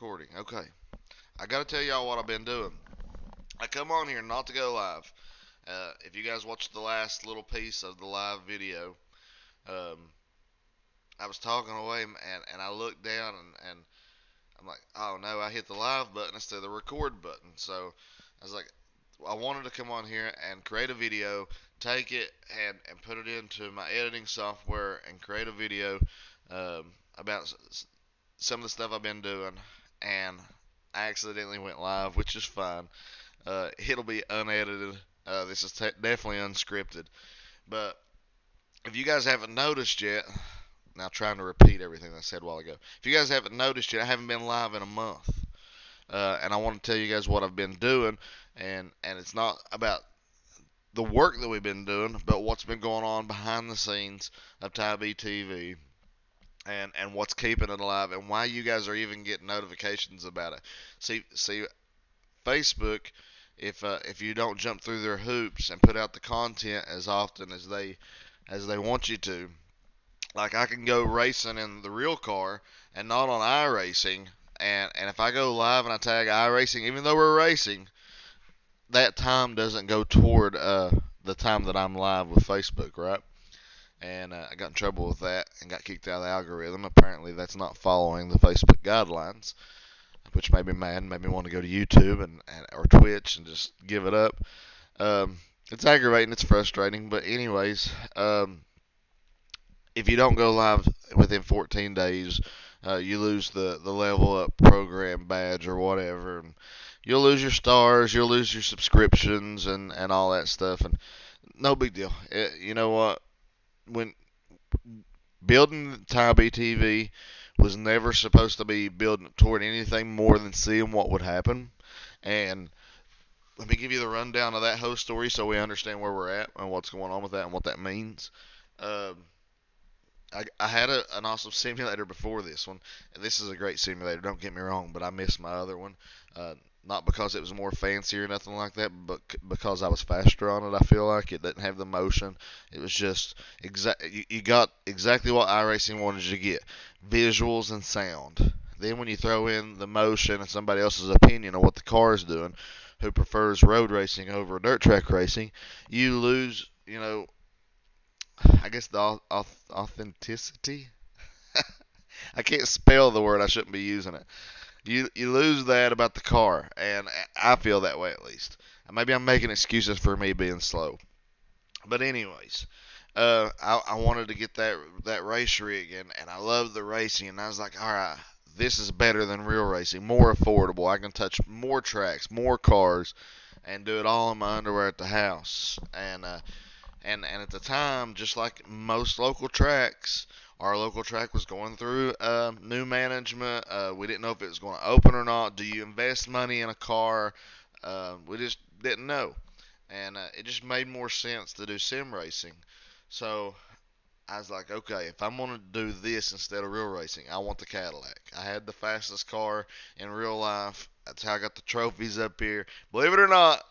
Recording. Okay. I gotta tell y'all what I've been doing. I come on here not to go live. If you guys watched the last little piece of the live video, um, I was talking away and I looked down and I'm like, oh no, I hit the live button instead of the record button. So I was like, I wanted to come on here and create a video, take it and put it into my editing software and create a video about some of the stuff I've been doing. And I accidentally went live, which is fine. It'll be unedited. This is definitely unscripted. But if you guys haven't noticed yet, now trying to repeat everything I said a while ago. If you guys haven't noticed yet, I haven't been live in a month, and I want to tell you guys what I've been doing, and it's not about the work that we've been doing, but what's been going on behind the scenes of TyBtv, and what's keeping it alive, and why you guys are even getting notifications about it. See, Facebook, if you don't jump through their hoops and put out the content as often as they want you to, like I can go racing in the real car and not on iRacing, and if I go live and I tag iRacing, even though we're racing, that time doesn't go toward the time that I'm live with Facebook, right? And I got in trouble with that and got kicked out of the algorithm. Apparently, that's not following the Facebook guidelines, which made me mad, made me want to go to YouTube and or Twitch and just give it up. It's aggravating, it's frustrating, but anyways, if you don't go live within 14 days, you lose the level up program badge or whatever, and you'll lose your stars, you'll lose your subscriptions and all that stuff, and no big deal. You know what? When building TyBtv was never supposed to be building toward anything more than seeing what would happen, and let me give you the rundown of that whole story so we understand where we're at and what's going on with that and what that means. Um, I had an awesome simulator before this one. And this is a great simulator, don't get me wrong, but I missed my other one. Not because it was more fancy or nothing like that, but because I was faster on it. I feel like it didn't have the motion. It was just you got exactly what iRacing wanted you to get: visuals and sound. Then when you throw in the motion and somebody else's opinion of what the car is doing, who prefers road racing over dirt track racing, you lose, I guess the authenticity. I can't spell the word. I shouldn't be using it. You lose that about the car, and I feel that way at least. Maybe I'm making excuses for me being slow, but anyways, I wanted to get that race rig, and I love the racing, and I was like, all right, this is better than real racing, more affordable. I can touch more tracks, more cars, and do it all in my underwear at the house. And at the time, just like most local tracks, our local track was going through new management. We didn't know if it was going to open or not. Do you invest money in a car? We just didn't know, and it just made more sense to do sim racing. So I was like, okay, if I'm going to do this instead of real racing, I want the Cadillac. I had the fastest car in real life. That's how I got the trophies up here. Believe it or not,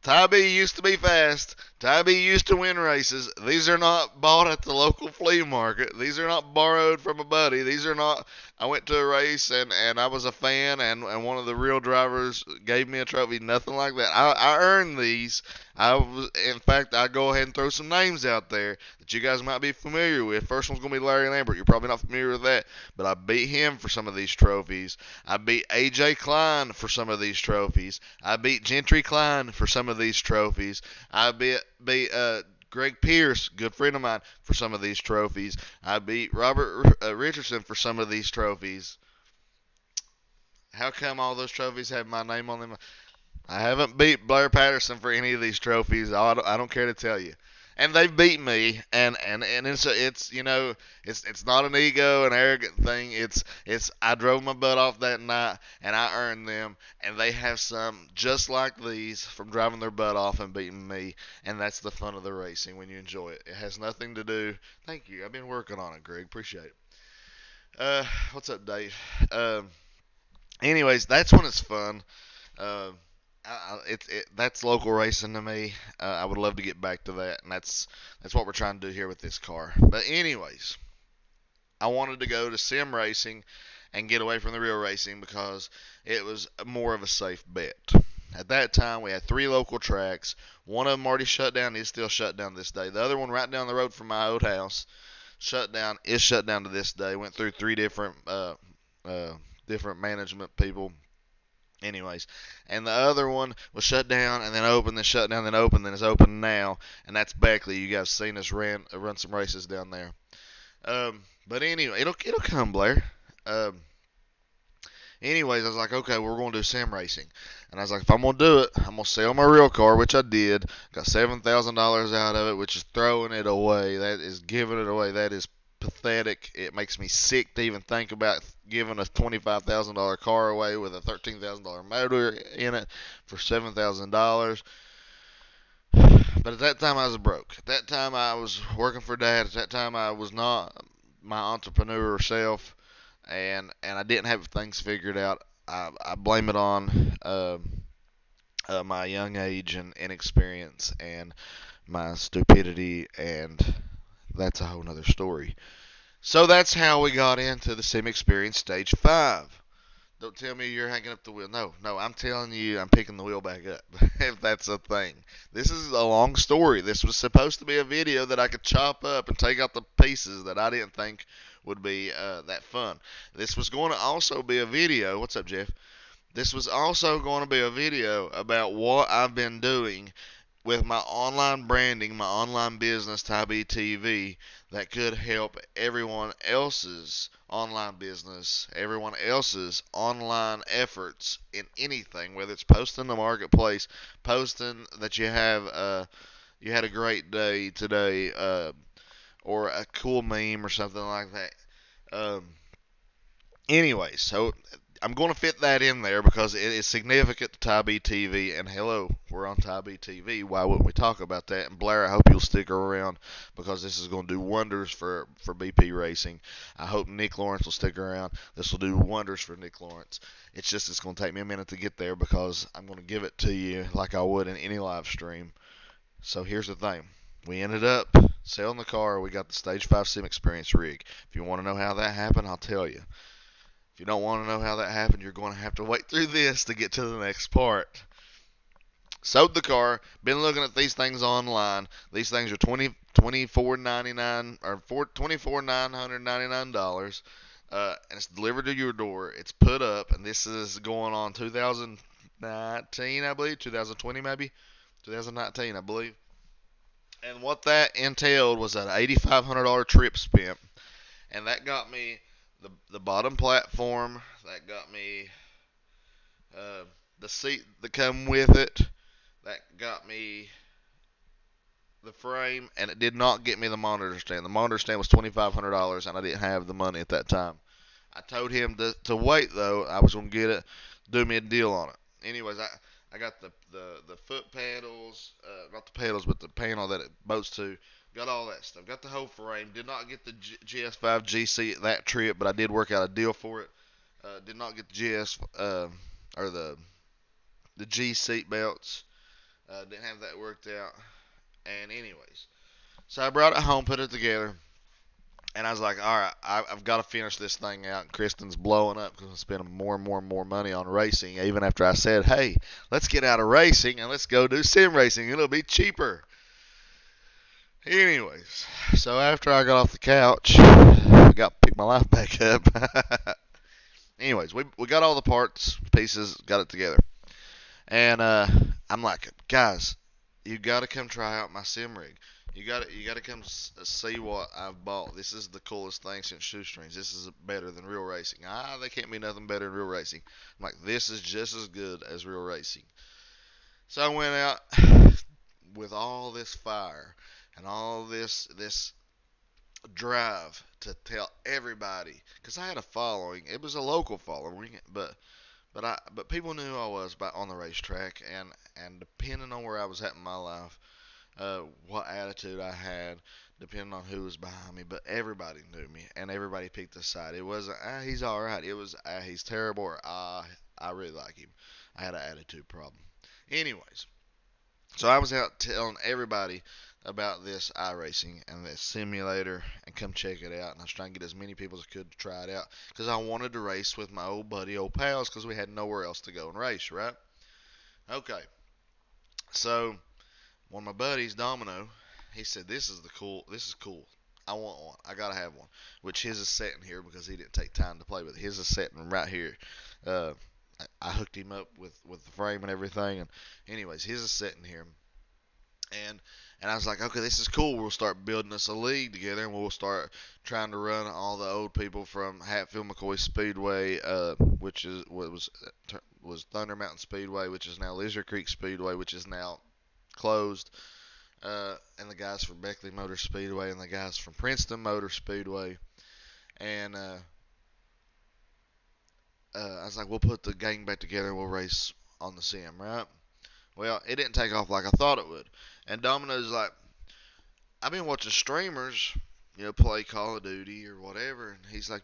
Tybee used to be fast. Tybee used to win races. These are not bought at the local flea market. These are not borrowed from a buddy. These are not. I went to a race and I was a fan and one of the real drivers gave me a trophy. Nothing like that. I earned these. In fact, I go ahead and throw some names out there that you guys might be familiar with. First one's gonna be Larry Lambert. You're probably not familiar with that, but I beat him for some of these trophies. I beat AJ Klein for some of these trophies. I beat Gentry Klein for some of these trophies. I beat Greg Pierce, good friend of mine, for some of these trophies. I beat Robert Richardson for some of these trophies. How come all those trophies have my name on them? I haven't beat Blair Patterson for any of these trophies. I don't care to tell you. And they've beat me, and it's it's not an ego, an arrogant thing. It's I drove my butt off that night, and I earned them, and they have some just like these from driving their butt off and beating me, and that's the fun of the racing when you enjoy it. It has nothing to do. Thank you. I've been working on it, Greg. Appreciate it. What's up, Dave? Anyways, that's when it's fun. Uh, that's local racing to me. I would love to get back to that, and that's what we're trying to do here with this car. But anyways, I wanted to go to sim racing, and get away from the real racing because it was more of a safe bet. At that time, we had 3 local tracks. One of them already shut down. It's still shut down this day. The other one right down the road from my old house shut down. Is shut down to this day. Went through 3 uh, different management people. Anyways, and the other one was shut down and then open, then shut down, then open, then it's open now, and that's Beckley. You guys seen us run some races down there. But anyway, it'll come, Blair. Um, Anyways, I was like, okay, we're going to do sim racing. And I was like, if I'm going to do it, I'm going to sell my real car, which I did. Got $7,000 out of it, which is throwing it away. That is giving it away. That is pathetic. It makes me sick to even think about giving a $25,000 car away with a $13,000 motor in it for $7,000. But at that time, I was broke. At that time, I was working for Dad. At that time, I was not my entrepreneur self, and I didn't have things figured out. I blame it on my young age and inexperience and my stupidity, and that's a whole nother story. So that's how we got into the Sim Experience Stage 5. Don't tell me you're hanging up the wheel. No, no, I'm telling you I'm picking the wheel back up, if that's a thing. This is a long story. This was supposed to be a video that I could chop up and take out the pieces that I didn't think would be that fun. This was going to also be a video. What's up, Jeff? This was also going to be a video about what I've been doing with my online branding, my online business, TyBtv, that could help everyone else's online business, everyone else's online efforts in anything, whether it's posting the marketplace, posting that you had a great day today, or a cool meme or something like that. Anyway, so I'm going to fit that in there because it is significant to TyBtv. And hello, we're on TyBtv. Why wouldn't we talk about that? And Blair, I hope you'll stick around because this is going to do wonders for BP Racing. I hope Nick Lawrence will stick around. This will do wonders for Nick Lawrence. It's going to take me a minute to get there because I'm going to give it to you like I would in any live stream. So here's the thing. We ended up selling the car. We got the Stage 5 Sim Experience rig. If you want to know how that happened, I'll tell you. If you don't want to know how that happened, you're going to have to wait through this to get to the next part. Sold the car. Been looking at these things online. These things are $24.99 or $24,999. And it's delivered to your door. It's put up, and this is going on 2019, I believe, 2020 maybe, 2019, I believe. And what that entailed was an $8,500 trip spent, and that got me the bottom platform. That got me the seat that come with it. That got me the frame, and it did not get me the monitor stand. The monitor stand was $2,500, and I didn't have the money at that time. I told him to wait though. I was gonna get it, do me a deal on it. Anyways, I got the foot pedals, not the pedals, but the panel that it bolts to. Got all that stuff. Got the whole frame. Did not get the GS5 GC that trip, but I did work out a deal for it. Did not get the GS or the G seat belts. Didn't have that worked out. And anyways, so I brought it home, put it together, and I was like, all right, I've got to finish this thing out. And Kristen's blowing up because I'm spending more and more and more money on racing. Even after I said, hey, let's get out of racing and let's go do sim racing. It'll be cheaper. Anyways, so after I got off the couch, I got to pick my life back up. Anyways, we got all the parts, pieces, got it together. And I'm like, guys, you got to come try out my sim rig. You got to come see what I've bought. This is the coolest thing since shoestrings. This is better than real racing. They can't be nothing better than real racing. I'm like, this is just as good as real racing. So I went out with all this fire and all this drive to tell everybody, because I had a following. It was a local following, but people knew who I was on the racetrack, and depending on where I was at in my life, what attitude I had, depending on who was behind me. But everybody knew me, and everybody picked a side. It wasn't he's all right. It was he's terrible, or I really like him. I had an attitude problem. Anyways, so I was out telling everybody about this iRacing and this simulator and come check it out. And I was trying to get as many people as I could to try it out because I wanted to race with my old buddy, old pals, because we had nowhere else to go and race, right? Okay, so one of my buddies, Domino, he said, This is cool. I want one. I gotta have one." Which his is sitting here because he didn't take time to play with it. His is sitting right here. Uh, I hooked him up with the frame and everything. And anyways, his is sitting here. And I was like, okay, this is cool. We'll start building us a league together, and we'll start trying to run all the old people from Hatfield McCoy Speedway, which is what was Thunder Mountain Speedway, which is now Lizard Creek Speedway, which is now closed, and the guys from Beckley Motor Speedway, and the guys from Princeton Motor Speedway, and I was like, we'll put the gang back together and we'll race on the sim, right? Well, it didn't take off like I thought it would. And Domino's like, I've been watching streamers, play Call of Duty or whatever, and he's like,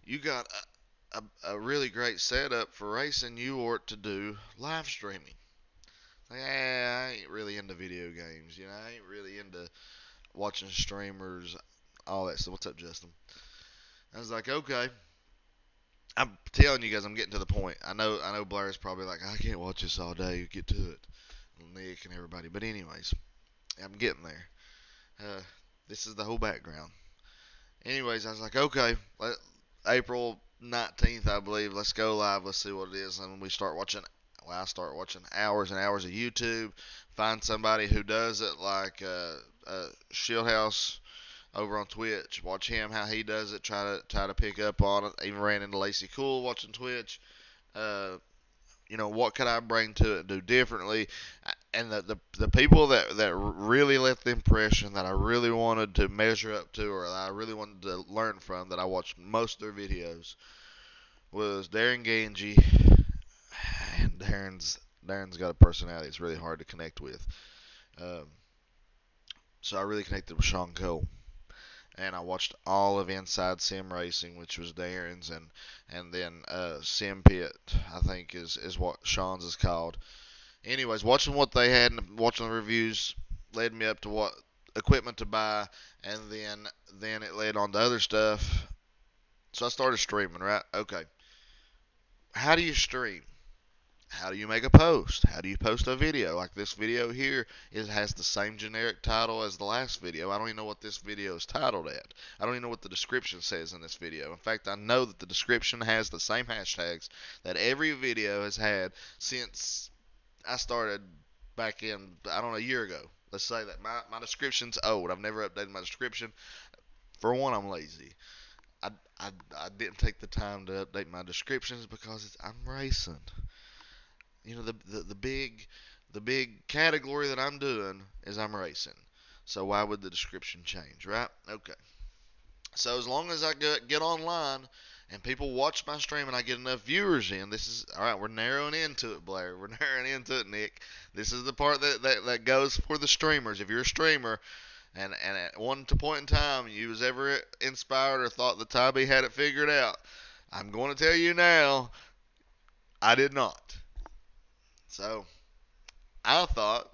you got a really great setup for racing. You ought to do live streaming. Like, I ain't really into video games, I ain't really into watching streamers, all that stuff. What's up, Justin? I was like, okay. I'm telling you guys, I'm getting to the point. I know Blair's probably like, I can't watch this all day. Get to it, Nick and everybody. But anyways, I'm getting there. Uh, this is the whole background. Anyways, I was like, okay, April 19th, I believe. Let's go live. Let's see what it is. And we start watching. Well, I start watching hours and hours of YouTube. Find somebody who does it, like Shieldhouse over on Twitch. Watch him how he does it. Try to pick up on it. Even ran into Lacey Cool watching Twitch. Uh, what could I bring to it and do differently? And the people that really left the impression that I really wanted to measure up to, or that I really wanted to learn from, that I watched most of their videos, was Darren Ganji. And Darren's got a personality it's really hard to connect with. Um, so I really connected with Sean Cole. And I watched all of Inside Sim Racing, which was Darren's, and then Sim Pit, I think is what Sean's is called. Anyways, watching what they had and watching the reviews led me up to what equipment to buy, and then it led on to other stuff. So I started streaming, right? Okay. How do you stream? How do you make a post? How do you post a video? Like this video here, it has the same generic title as the last video. I don't even know what this video is titled at. I don't even know what the description says in this video. In fact, I know that the description has the same hashtags that every video has had since I started back in, I don't know, a year ago. Let's say that my description's old. I've never updated my description. For one, I'm lazy. I, I didn't take the time to update my descriptions because I'm racing. The big category that I'm doing is I'm racing. So why would the description change, right? Okay. So as long as I get online and people watch my stream and I get enough viewers in, this is all right. We're narrowing into it, Blair. We're narrowing into it, Nick. This is the part that goes for the streamers. If you're a streamer and at one point in time you was ever inspired or thought that TyBtv had it figured out, I'm going to tell you now, I did not. So I thought,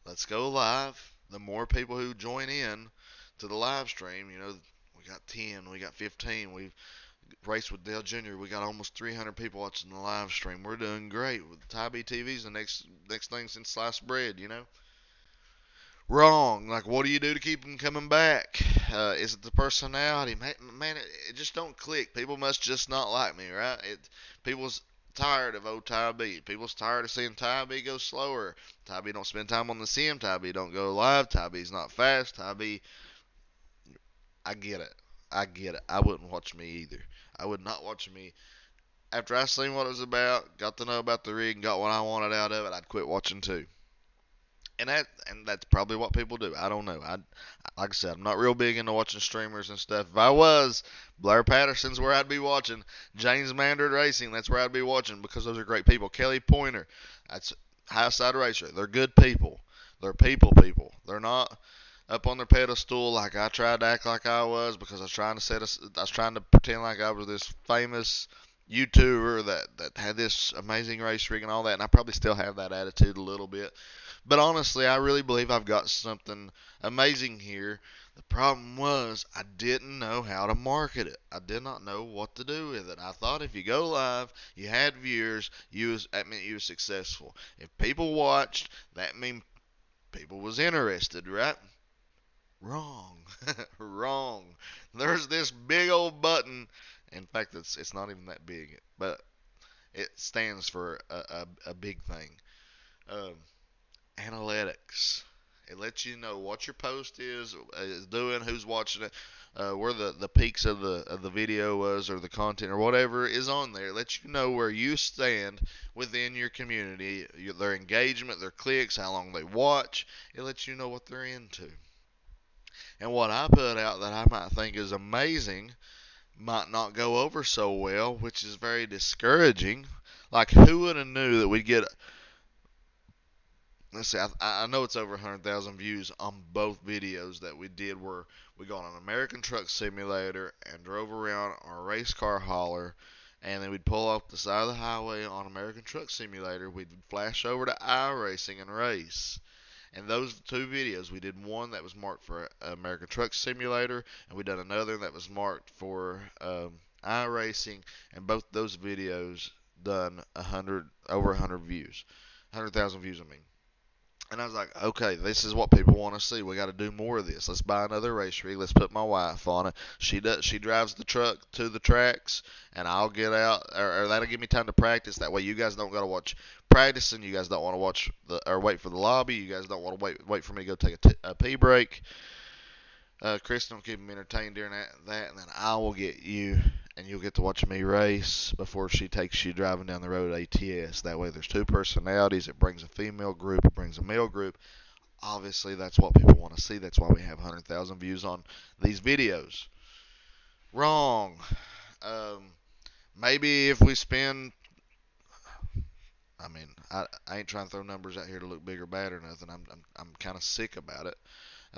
let's go live. The more people who join in to the live stream, we got 10, we got 15, we've raced with Dale Jr., we got almost 300 people watching the live stream. We're doing great. With TyBtv the next thing since sliced bread. Wrong. Like, what do you do to keep them coming back? Is it the personality? Man, it just don't click. People must just not like me, right? People's tired of old TyBtv. People's tired of seeing TyBtv go slower. TyBtv don't spend time on the sim. TyBtv don't go live. TyBtv's not fast. TyBtv, I get it. I get it. I wouldn't watch me either. I would not watch me. After I seen what it was about, got to know about the rig, and got what I wanted out of it, I'd quit watching too. And that's probably what people do. I don't know. Like I said, I'm not real big into watching streamers and stuff. If I was, Blair Patterson's where I'd be watching. James Mandard Racing, that's where I'd be watching because those are great people. Kelly Pointer, that's High Side Racer. They're good people. They're people. They're not up on their pedestal like I tried to act like I was because I was trying to pretend like I was this famous YouTuber that had this amazing race rig and all that, and I probably still have that attitude a little bit. But honestly, I really believe I've got something amazing here. The problem was I didn't know how to market it. I did not know what to do with it. I thought if you go live, you had viewers, that meant you were successful. If people watched, that meant people was interested, right? Wrong. Wrong. There's this big old button. In fact, it's not even that big, but it stands for a big thing. Um, Analytics. It lets you know what your post is doing, who's watching it, where the peaks of the video was, or the content, or whatever is on there. It lets you know where you stand within your community, their engagement, their clicks, how long they watch. It lets you know what they're into. And what I put out that I might think is amazing might not go over so well, which is very discouraging. Like, who would have knew that we'd get, let's see, I know it's over 100,000 views on both videos that we did where we got on an American Truck Simulator and drove around our race car hauler, and then we'd pull off the side of the highway on American Truck Simulator. We'd flash over to iRacing and race. And those two videos, we did one that was marked for American Truck Simulator, and we done another that was marked for iRacing, and both those videos done 100 views, 100,000 views. I mean, and I was like, okay, this is what people want to see. We got to do more of this. Let's buy another race rig. Let's put my wife on it. She drives the truck to the tracks, and I'll get out, or that'll give me time to practice. That way, you guys don't got to watch practicing. You guys don't want to watch or wait for the lobby. You guys don't want to wait for me to go take a pee break. Kristen will keep me entertained during that, and then I will get you, and you'll get to watch me race before she takes you driving down the road ATS. That way, there's two personalities. It brings a female group. It brings a male group. Obviously, that's what people want to see. That's why we have 100,000 views on these videos. Wrong. Um, Maybe if we spend, I mean, I ain't trying to throw numbers out here to look big or bad or nothing. I'm kind of sick about it.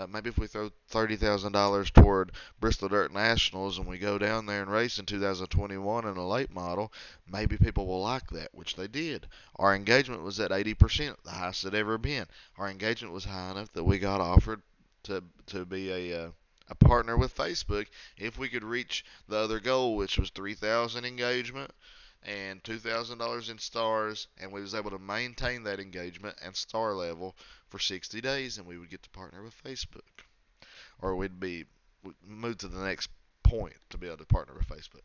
Maybe if we throw $30,000 toward Bristol Dirt Nationals and we go down there and race in 2021 in a late model, maybe people will like that, which they did. Our engagement was at 80%, the highest it ever been. Our engagement was high enough that we got offered to be a partner with Facebook if we could reach the other goal, which was 3,000 engagement and $2,000 in stars, and we was able to maintain that engagement and star level for 60 days, and we would get to partner with Facebook, or we'd move to the next point to be able to partner with Facebook.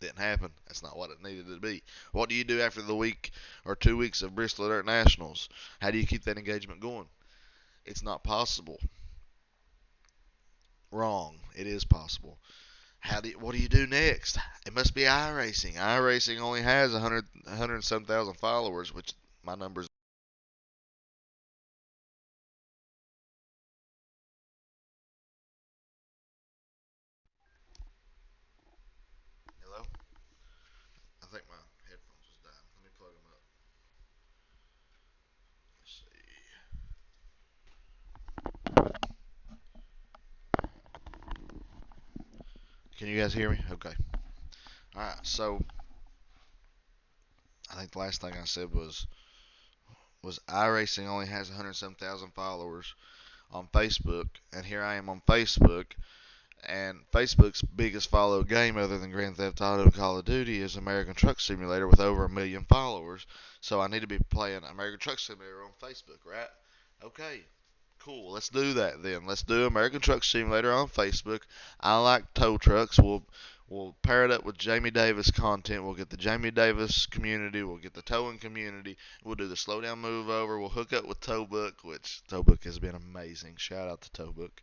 Didn't happen. That's not what it needed to be. What do you do after the week or 2 weeks of Bristol Dirt Nationals? How do you keep that engagement going? It's not possible. Wrong. It is possible. What do you do next? It must be iRacing. iRacing only has 100 and some thousand followers, which my numbers. Hello? I think my headphones was dying. Let me plug them up. Let's see. Can you guys hear me? Okay. All right. So I think the last thing I said was iRacing only has 100 some thousand followers on Facebook, and here I am on Facebook, and Facebook's biggest followed game other than Grand Theft Auto and Call of Duty is American Truck Simulator with over 1 million followers. So I need to be playing American Truck Simulator on Facebook, right? Okay, cool. Let's do that then. Let's do American Truck Simulator on Facebook. I like tow trucks. We'll pair it up with Jamie Davis content. We'll get the Jamie Davis community. We'll get the towing community. We'll do the slow down move over. We'll hook up with Towbook, which Towbook has been amazing. Shout out to Towbook.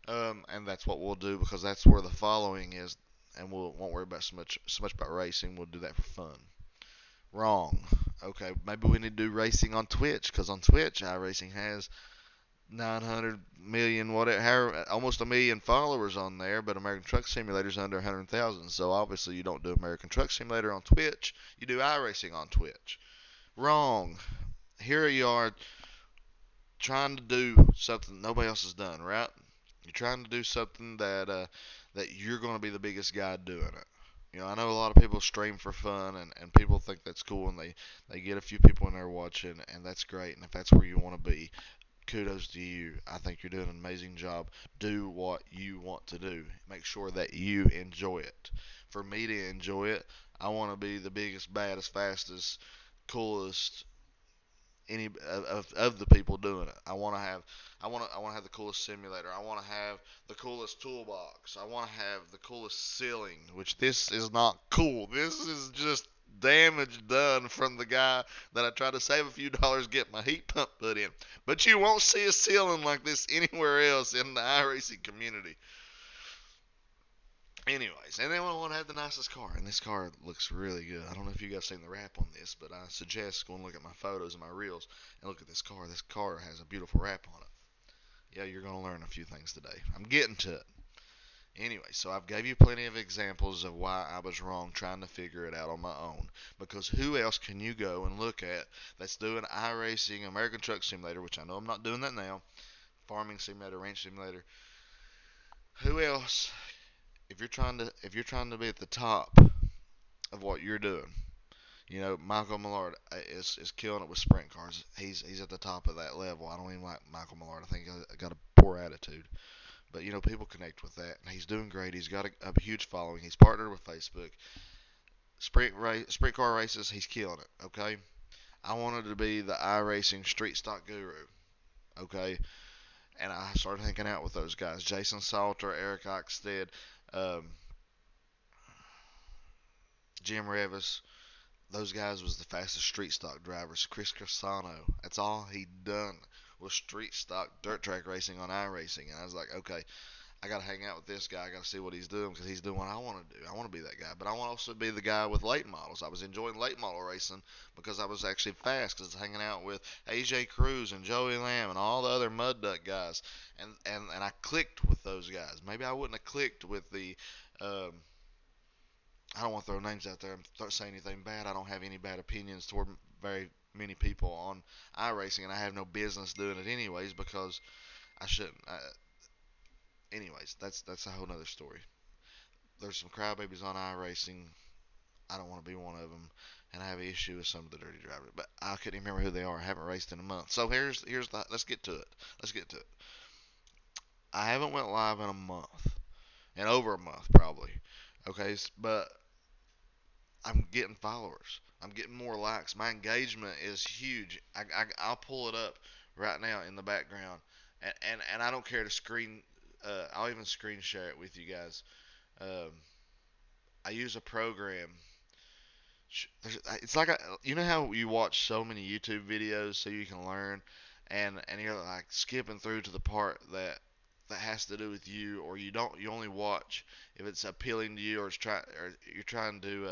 And that's what we'll do because that's where the following is, and we won't worry about so much about racing. We'll do that for fun. Wrong. Okay, maybe we need to do racing on Twitch because on Twitch, iRacing has 900 million, whatever, almost 1 million followers on there, but American Truck Simulator's under 100,000. So obviously you don't do American Truck Simulator on Twitch. You do iRacing on Twitch. Wrong. Here you are trying to do something nobody else has done, right? You're trying to do something that you're going to be the biggest guy doing it. I know a lot of people stream for fun, and people think that's cool, and they get a few people in there watching, and that's great. And if that's where you want to be, kudos to you. I think you're doing an amazing job. Do what you want to do. Make sure that you enjoy it. For me to enjoy it, I want to be the biggest, baddest, fastest, coolest, any of the people doing it. I want to have the coolest simulator. I want to have the coolest toolbox. I want to have the coolest ceiling, which this is not cool. This is just damage done from the guy that I tried to save a few dollars get my heat pump put in. But you won't see a ceiling like this anywhere else in the iRacing community. Anyways, and then I want to have the nicest car, and this car looks really good. I don't know if you guys seen the wrap on this, but I suggest go and look at my photos and my reels and look at this car. This car has a beautiful wrap on it. Yeah, you're going to learn a few things today. I'm getting to it. Anyway, so I've gave you plenty of examples of why I was wrong trying to figure it out on my own. Because who else can you go and look at that's doing iRacing, American Truck Simulator, which I know I'm not doing that now, Farming Simulator, Ranch Simulator. Who else, if you're trying to be at the top of what you're doing, Michael Millard is killing it with sprint cars. He's at the top of that level. I don't even like Michael Millard. I think he got a poor attitude. But people connect with that. He's doing great. He's got a huge following. He's partnered with Facebook. Sprint car races. He's killing it. Okay. I wanted to be the iRacing street stock guru. Okay. And I started hanging out with those guys: Jason Salter, Eric Oxted, um, Jim Revis. Those guys was the fastest street stock drivers. Chris Castano. That's all he done was street stock dirt track racing on iRacing. And I was like, okay, I got to hang out with this guy. I got to see what he's doing because he's doing what I want to do. I want to be that guy. But I want to also be the guy with late models. I was enjoying late model racing because I was actually fast because I was hanging out with AJ Cruz and Joey Lamb and all the other mud duck guys. And I clicked with those guys. Maybe I wouldn't have clicked with the. I don't want to throw names out there and start saying anything bad. I don't have any bad opinions toward very many people on iRacing, and I have no business doing it anyways because I shouldn't. Anyways, that's a whole nother story. There's some crybabies on iRacing. I don't want to be one of them, and I have an issue with some of the dirty drivers. But I couldn't even remember who they are. I haven't raced in a month. So here's the. Let's get to it. Let's get to it. I haven't went live in a month, in over a month probably. Okay, but I'm getting followers. I'm getting more likes. My engagement is huge. I'll pull it up right now in the background, and I don't care to screen. I'll even screen share it with you guys. Um, I use a program. It's like how you watch so many YouTube videos so you can learn, and you're like skipping through to the part that has to do with you, or you only watch if it's appealing to you, or you're trying to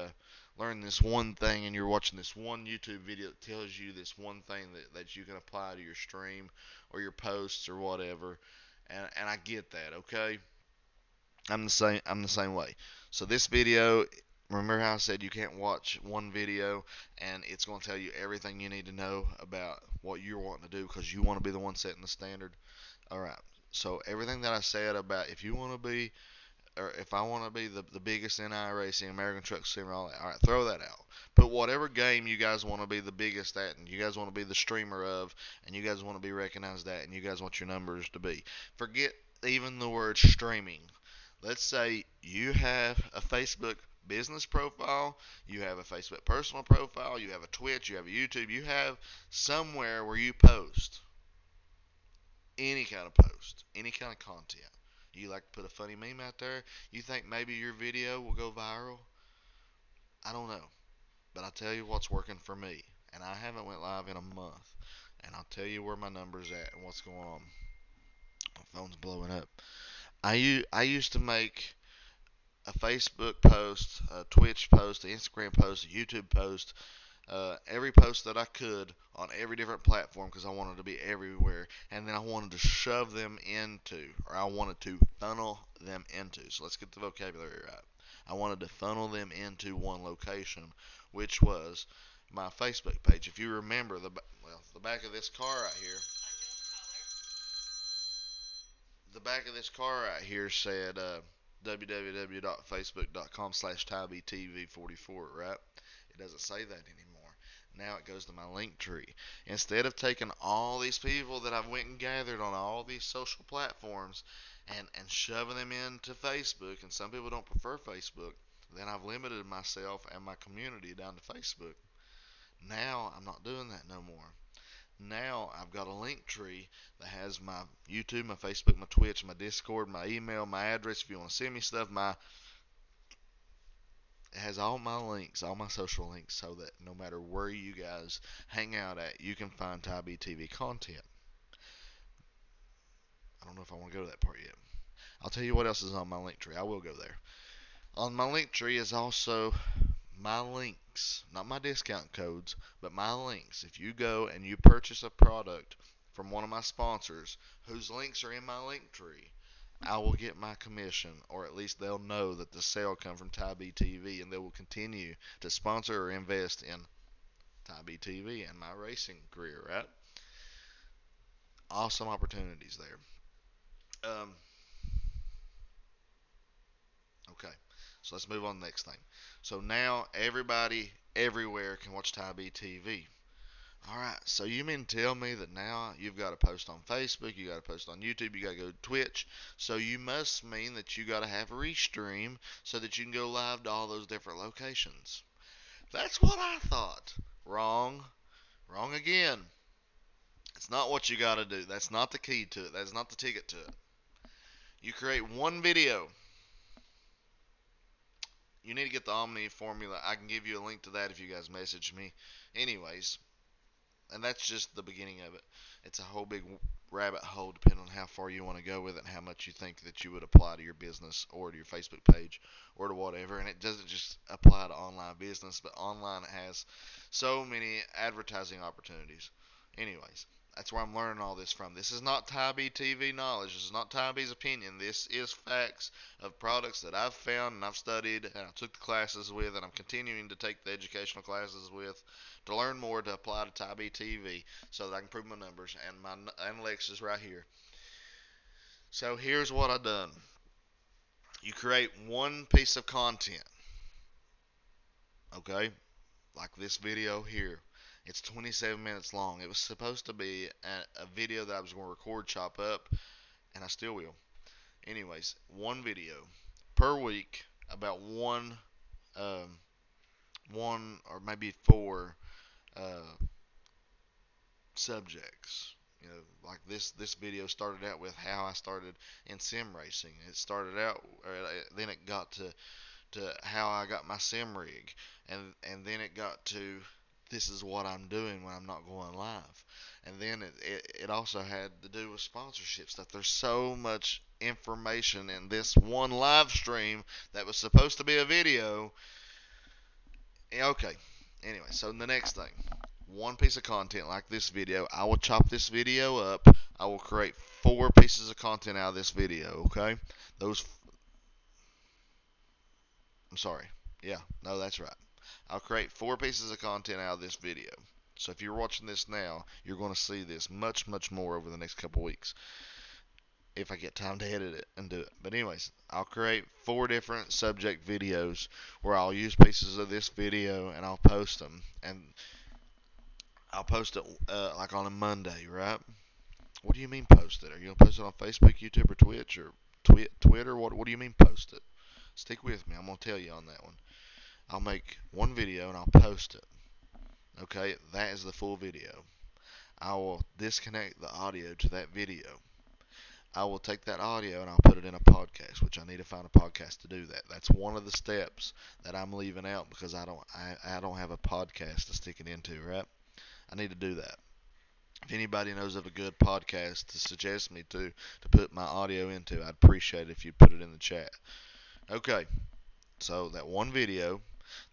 learn this one thing, and you're watching this one YouTube video that tells you this one thing that you can apply to your stream or your posts or whatever. And I get that, okay? I'm the same way. So this video, remember how I said you can't watch one video and it's going to tell you everything you need to know about what you're wanting to do because you want to be the one setting the standard. All right. So everything that I said about if you want to be, or if I want to be the biggest in iRacing, American Truck Simulator, all right, throw that out. Put whatever game you guys want to be the biggest at, and you guys want to be the streamer of, and you guys want to be recognized at, and you guys want your numbers to be. Forget even the word streaming. Let's say you have a Facebook business profile, you have a Facebook personal profile, you have a Twitch, you have a YouTube, you have somewhere where you post any kind of post, any kind of content. You like to put a funny meme out there? You think maybe your video will go viral? I don't know. But I'll tell you what's working for me. And I haven't went live in a month. And I'll tell you where my number's at and what's going on. My phone's blowing up. I used to make a Facebook post, a Twitch post, an Instagram post, a YouTube post, every post that I could on every different platform because I wanted to be everywhere, and then I wanted to shove them into, or I wanted to funnel them into. So let's get the vocabulary right. I wanted to funnel them into one location, which was my Facebook page. If you remember the back of this car right here, the back of this car right here said www.facebook.com/TyBtv44, right? It doesn't say that anymore. Now it goes to my link tree. Instead of taking all these people that I've went and gathered on all these social platforms and shoving them into Facebook, and some people don't prefer Facebook, then I've limited myself and my community down to Facebook. Now I'm not doing that no more. Now I've got a link tree that has my YouTube, my Facebook, my Twitch, my Discord, my email, my address if you want to send me stuff, it has all my links, all my social links, so that no matter where you guys hang out at, you can find TyBtv content. I don't know if I want to go to that part yet. I'll tell you what else is on my link tree. I will go there. On my link tree is also my links, not my discount codes, but my links. If you go and you purchase a product from one of my sponsors whose links are in my link tree, I will get my commission, or at least they'll know that the sale come from TyBtv, and they will continue to sponsor or invest in TyBtv and my racing career, right? Awesome opportunities there. Um, okay, so let's move on to the next thing. So now everybody everywhere can watch TyBtv. All right, so you mean tell me that now you've got to post on Facebook, you got to post on YouTube, you got to go to Twitch. So you must mean that you got to have a restream so that you can go live to all those different locations. That's what I thought. Wrong. Wrong again. It's not what you got to do. That's not the key to it. That's not the ticket to it. You create one video. You need to get the Omni formula. I can give you a link to that if you guys message me. Anyways, and that's just the beginning of it. It's a whole big rabbit hole depending on how far you want to go with it and how much you think that you would apply to your business or to your Facebook page or to whatever. And it doesn't just apply to online business, but online it has so many advertising opportunities. Anyways, that's where I'm learning all this from. This is not TyBtv knowledge. This is not TyB's opinion. This is facts of products that I've found and I've studied and I took the classes with and I'm continuing to take the educational classes with to learn more to apply to TyBtv so that I can prove my numbers and my analytics is right here. So here's what I've done. You create one piece of content, okay? Like this video here. It's 27 minutes long. It was supposed to be a video that I was going to record, chop up, and I still will. Anyways, one video per week about um, one or maybe four uh, subjects. You know, like this video started out with how I started in sim racing. It started out, then it got to how I got my sim rig, and then it got to this is what I'm doing when I'm not going live, and then it also had to do with sponsorship stuff. There's so much information in this one live stream that was supposed to be a video. Okay, anyway, so the next thing, one piece of content like this video, I will chop this video up. I will create four pieces of content out of this video. Okay, those. I'm sorry. Yeah, no, that's right. I'll create four pieces of content out of this video. So if you're watching this now, you're going to see this much, much more over the next couple weeks if I get time to edit it and do it. But anyways, I'll create four different subject videos where I'll use pieces of this video and I'll post them. And I'll post it like on a Monday, right? What do you mean post it? Are you going to post it on Facebook, YouTube, or Twitch, or Twitter? What do you mean post it? Stick with me. I'm going to tell you on that one. I'll make one video and I'll post it. Okay, that is the full video. I will disconnect the audio to that video. I will take that audio and I'll put it in a podcast, which I need to find a podcast to do that. That's one of the steps that I'm leaving out because I don't have a podcast to stick it into, right? I need to do that. If anybody knows of a good podcast to suggest me to put my audio into, I'd appreciate it if you put it in the chat. Okay, so that one video,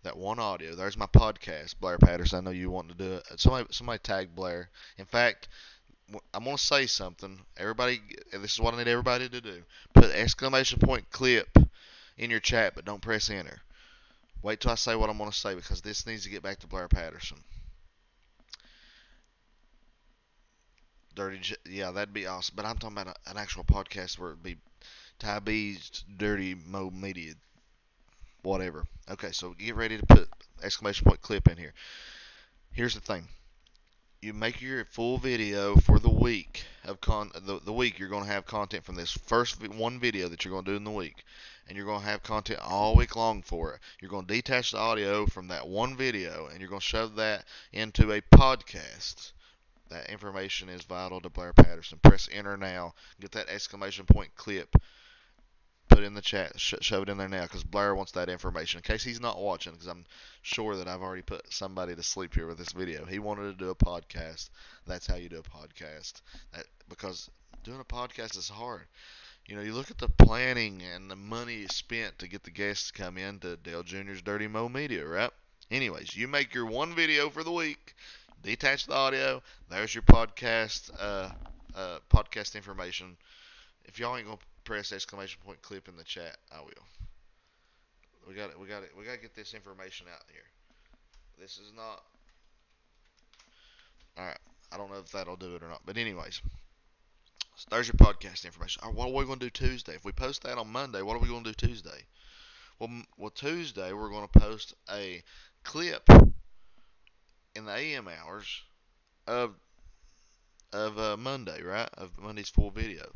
that one audio, there's my podcast, Blair Patterson. I know you want to do it. Somebody tag Blair. In fact, I'm going to say something. Everybody, this is what I need everybody to do. Put exclamation point clip in your chat, but don't press enter. Wait till I say what I'm going to say because this needs to get back to Blair Patterson. Yeah, that'd be awesome. But I'm talking about an actual podcast where it'd be TyBt's Dirty Mo Media, whatever. Okay, so get ready to put exclamation point clip in here. Here's the thing. You make your full video for the week of the week you're going to have content from this first one video that you're going to do in the week, and you're going to have content all week long for it. You're going to detach the audio from that one video, and you're going to shove that into a podcast. That information is vital to Blair Patterson. Press enter now. Get that exclamation point clip. Put it in the chat. Shove it in there now, because Blair wants that information. In case he's not watching, because I'm sure that I've already put somebody to sleep here with this video. He wanted to do a podcast. That's how you do a podcast. Because doing a podcast is hard. You know, you look at the planning and the money spent to get the guests to come in to Dale Jr.'s Dirty Mo Media, right? Anyways, you make your one video for the week, detach the audio. There's your podcast information. If y'all ain't gonna press exclamation point clip in the chat, I will. We got it. We got it. We got to get this information out here. This is not. All right. I don't know if that'll do it or not. But anyways, so there's your podcast information. All right, what are we going to do Tuesday? If we post that on Monday, what are we going to do Tuesday? Well, Tuesday we're going to post a clip in the AM hours of Monday, right? Of Monday's full video.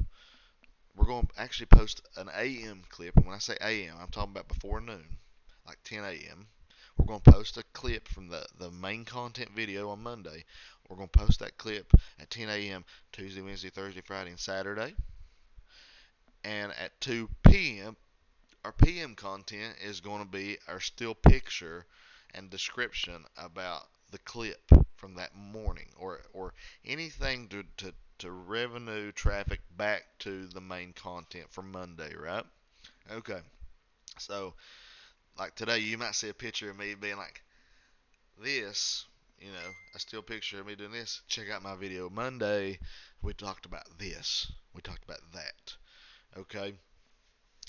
We're going to actually post an AM clip. And when I say AM, I'm talking about before noon, like 10 a.m. We're going to post a clip from the main content video on Monday. We're going to post that clip at 10 a.m. Tuesday, Wednesday, Thursday, Friday, and Saturday. And at 2 p.m., our PM content is going to be our still picture and description about the clip from that morning, or anything to revenue traffic back to the main content for Monday, right? Okay. So, like today, you might see a picture of me being like this, a still picture of me doing this. Check out my video Monday. We talked about this. We talked about that. Okay.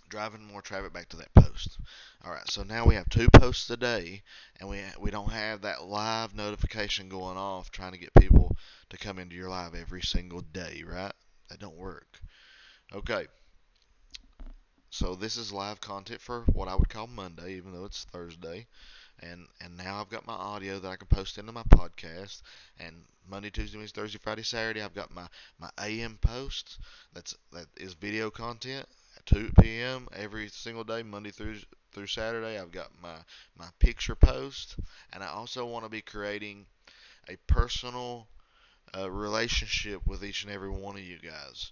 Driving more traffic back to that post. All right, so now we have 2 posts a day, and we don't have that live notification going off trying to get people to come into your live every single day, right? That don't work. Okay, so this is live content for what I would call Monday, even though it's Thursday. And now I've got my audio that I can post into my podcast. And Monday, Tuesday, Wednesday, Thursday, Friday, Saturday, I've got my AM post. That is video content at 2 p.m. every single day, Monday through Saturday. I've got my picture post, and I also want to be creating a personal relationship with each and every one of you guys.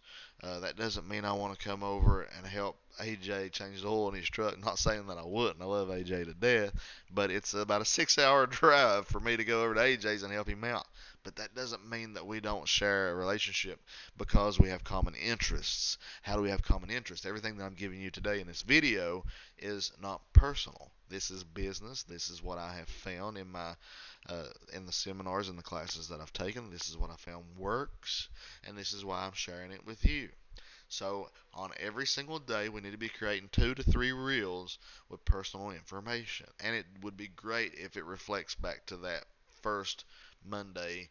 That doesn't mean I want to come over and help AJ change the oil in his truck. Not saying that I wouldn't. I love AJ to death. But it's about a 6-hour drive for me to go over to AJ's and help him out. But that doesn't mean that we don't share a relationship because we have common interests. How do we have common interests? Everything that I'm giving you today in this video is not personal. This is business. This is what I have found in the seminars and the classes that I've taken. This is what I found works, and this is why I'm sharing it with you. So on every single day, we need to be creating 2 to 3 reels with personal information, and it would be great if it reflects back to that first Monday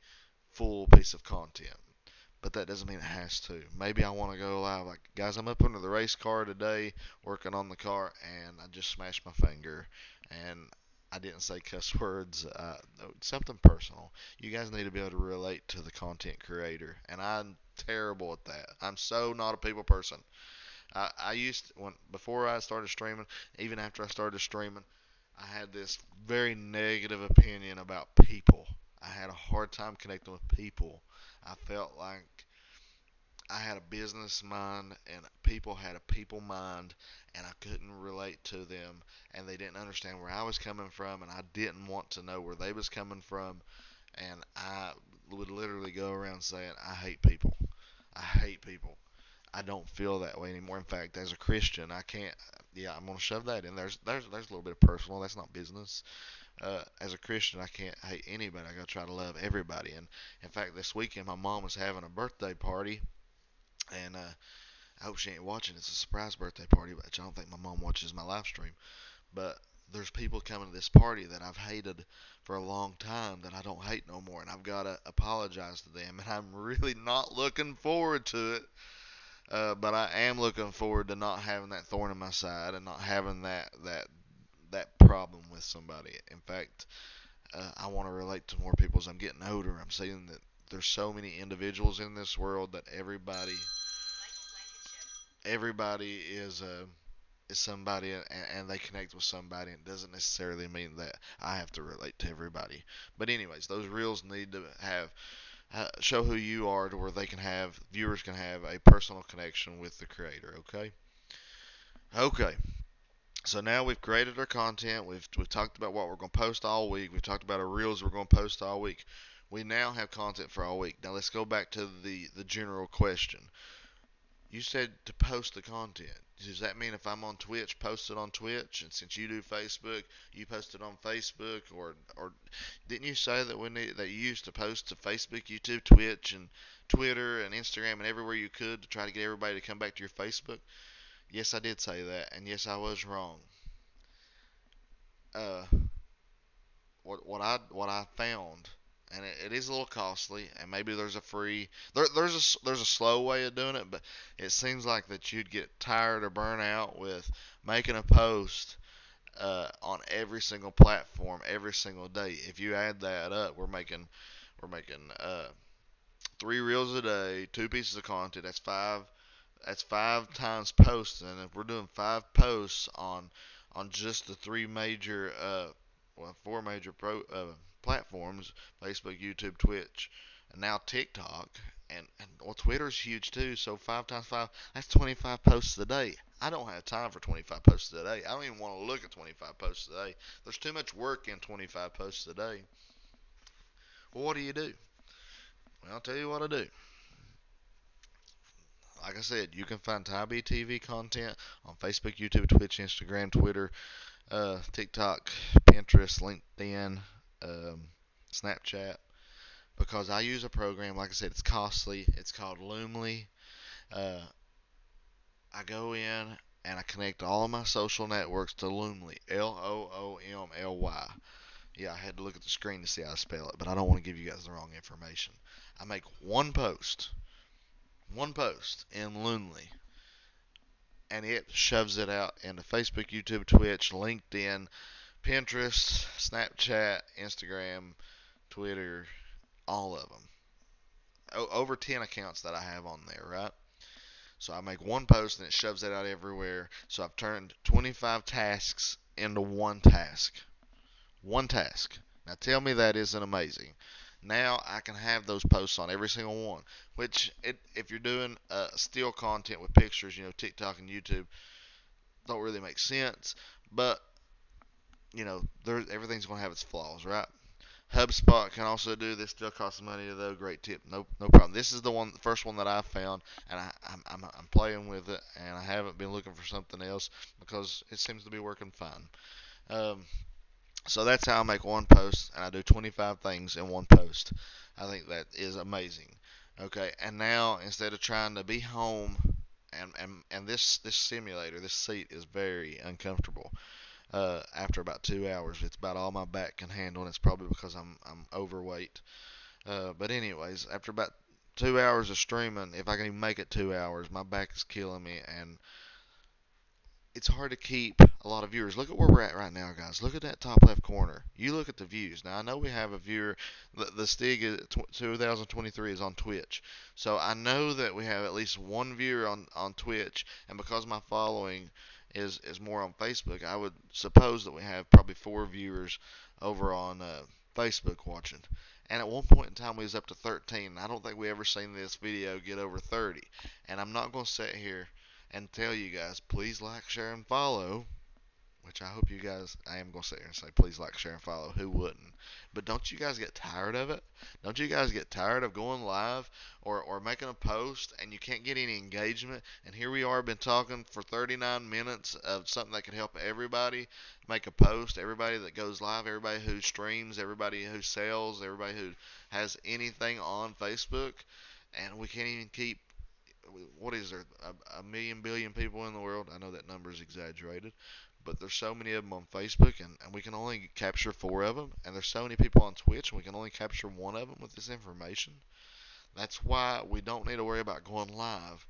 full piece of content. But that doesn't mean it has to. Maybe I want to go live. Like, guys, I'm up under the race car today, working on the car, and I just smashed my finger, and I didn't say cuss words. Something personal. You guys need to be able to relate to the content creator, and I'm terrible at that. I'm so not a people person. I used to, before I started streaming, even after I started streaming, I had this very negative opinion about people. I had a hard time connecting with people. I felt like I had a business mind and people had a people mind, and I couldn't relate to them, and they didn't understand where I was coming from, and I didn't want to know where they was coming from, and I would literally go around saying I hate people. I hate people. I don't feel that way anymore. In fact, as a Christian, I can't. Yeah, I'm gonna shove that in. There's a little bit of personal. That's not business. As a Christian, I can't hate anybody. I gotta try to love everybody. And in fact, this weekend, my mom was having a birthday party, and I hope she ain't watching. It's a surprise birthday party, but I don't think my mom watches my live stream. But there's people coming to this party that I've hated for a long time that I don't hate no more, and I've got to apologize to them, and I'm really not looking forward to it. But I am looking forward to not having that thorn in my side and not having that problem with somebody. In fact, I want to relate to more people as I'm getting older. I'm seeing that there's so many individuals in this world that everybody is somebody, and they connect with somebody. It doesn't necessarily mean that I have to relate to everybody. But anyways, those reels need to have show who you are to where they can have viewers can have a personal connection with the creator. Okay. Okay. So now we've created our content. We've talked about what we're going to post all week. We've talked about our reels we're going to post all week. We now have content for all week. Now let's go back to the general question. You said to post the content. Does that mean if I'm on Twitch, post it on Twitch? And since you do Facebook, you post it on Facebook, or didn't you say that that you used to post to Facebook, YouTube, Twitch, and Twitter, and Instagram, and everywhere you could to try to get everybody to come back to your Facebook? Yes, I did say that, and yes, I was wrong. Uh, what I found, and it is a little costly, and maybe there's a free there's a slow way of doing it, but it seems like that you'd get tired or burn out with making a post on every single platform every single day. If you add that up, we're making 3 reels a day, 2 pieces of content. That's 5 times posts, and if we're doing 5 posts on just the 3 major, well, 4 major platforms: Facebook, YouTube, Twitch, and now TikTok, and well, Twitter's huge too. So 5 times 5, that's 25 posts a day. I don't have time for 25 posts a day. I don't even want to look at 25 posts a day. There's too much work in 25 posts a day. Well, what do you do? Well, I'll tell you what I do. Like I said, you can find TyBtv content on Facebook, YouTube, Twitch, Instagram, Twitter, TikTok, Pinterest, LinkedIn, um, Snapchat. Because I use a program, like I said, it's costly. It's called Loomly. Uh, I go in and I connect all of my social networks to Loomly. Loomly. Yeah, I had to look at the screen to see how to spell it, but I don't want to give you guys the wrong information. I make one post in Loomly, and it shoves it out into Facebook, YouTube, Twitch, LinkedIn, Pinterest, Snapchat, Instagram, Twitter, all of them. Over 10 accounts that I have on there, right? So I make one post and it shoves it out everywhere. So I've turned 25 tasks into one task. One task. Now tell me that isn't amazing. Now I can have those posts on every single one. Which, if you're doing still content with pictures, TikTok and YouTube don't really make sense. But everything's going to have its flaws, right? HubSpot can also do this. Still costs money though. Great tip. No problem. This is the first one that I found, and I'm playing with it, and I haven't been looking for something else because it seems to be working fine. Um, so that's how I make one post, and I do 25 things in one post. I think that is amazing. Okay, and now instead of trying to be home, and this simulator, this seat is very uncomfortable. After about 2 hours, it's about all my back can handle, and it's probably because I'm overweight. But anyways, after about 2 hours of streaming, if I can even make it 2 hours, my back is killing me, and it's hard to keep a lot of viewers. Look at where we're at right now, guys. Look at that top left corner. You look at the views. Now, I know we have a viewer. The Stig 2023 is on Twitch. So I know that we have at least one viewer on Twitch. And because my following is more on Facebook, I would suppose that we have probably 4 viewers over on Facebook watching. And at one point in time, we was up to 13. I don't think we ever seen this video get over 30. And I'm not going to sit here and tell you guys, please like, share, and follow. Which I hope you guys, I am going to sit here and say, please like, share, and follow. Who wouldn't? But don't you guys get tired of it? Don't you guys get tired of going live or making a post and you can't get any engagement? And here we are, been talking for 39 minutes of something that could help everybody make a post. Everybody that goes live, everybody who streams, everybody who sells, everybody who has anything on Facebook. And we can't even keep, what is there, a million billion people in the world? I know that number is exaggerated, but there's so many of them on Facebook, and we can only capture 4 of them. And there's so many people on Twitch, and we can only capture 1 of them with this information. That's why we don't need to worry about going live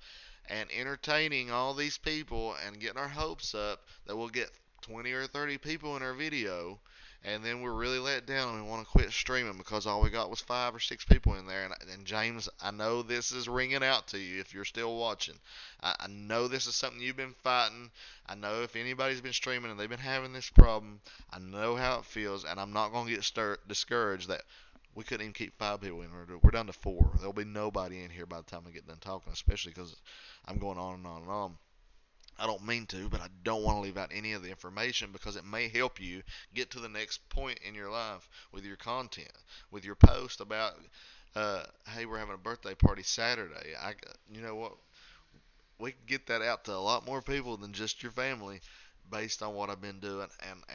and entertaining all these people and getting our hopes up that we'll get 20 or 30 people in our video, and then we're really let down and we want to quit streaming because all we got was 5 or 6 people in there. And James, I know this is ringing out to you if you're still watching. I know this is something you've been fighting. I know if anybody's been streaming and they've been having this problem, I know how it feels, and I'm not going to get discouraged that we couldn't even keep 5 people in. We're down to 4. There'll be nobody in here by the time I get done talking, especially because I'm going on and on and on. I don't mean to, but I don't want to leave out any of the information because it may help you get to the next point in your life with your content, with your post about, hey, we're having a birthday party Saturday. You know what? We can get that out to a lot more people than just your family based on what I've been doing.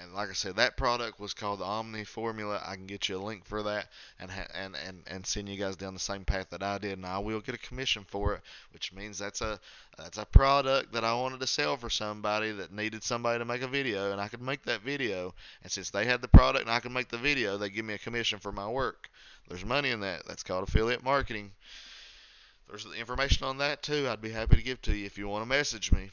And like I said, that product was called the Omni Formula. I can get you a link for that and send you guys down the same path that I did, and I will get a commission for it, which means that's a product that I wanted to sell for somebody that needed somebody to make a video, and I could make that video. And since they had the product and I could make the video, they give me a commission for my work. There's money in that. That's called affiliate marketing. There's information on that too. I'd be happy to give to you if you want to message me.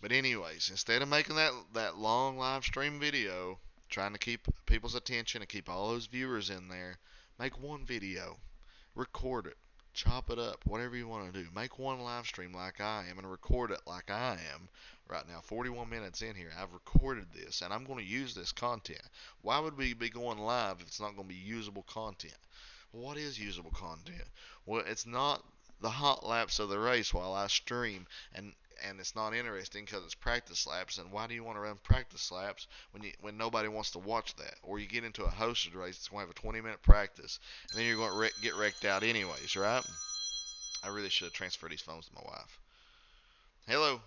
But anyways, instead of making that long live stream video, trying to keep people's attention and keep all those viewers in there, make one video, record it, chop it up, whatever you want to do. Make one live stream like I am and record it like I am right now. 41 minutes in here, I've recorded this and I'm going to use this content. Why would we be going live if it's not going to be usable content? What is usable content? Well, it's not the hot laps of the race while I stream, and it's not interesting because it's practice laps. And why do you want to run practice laps when nobody wants to watch that? Or you get into a hosted race that's going to have a 20-minute practice, and then you're going to get wrecked out anyways, right? I really should have transferred these phones to my wife. Hello,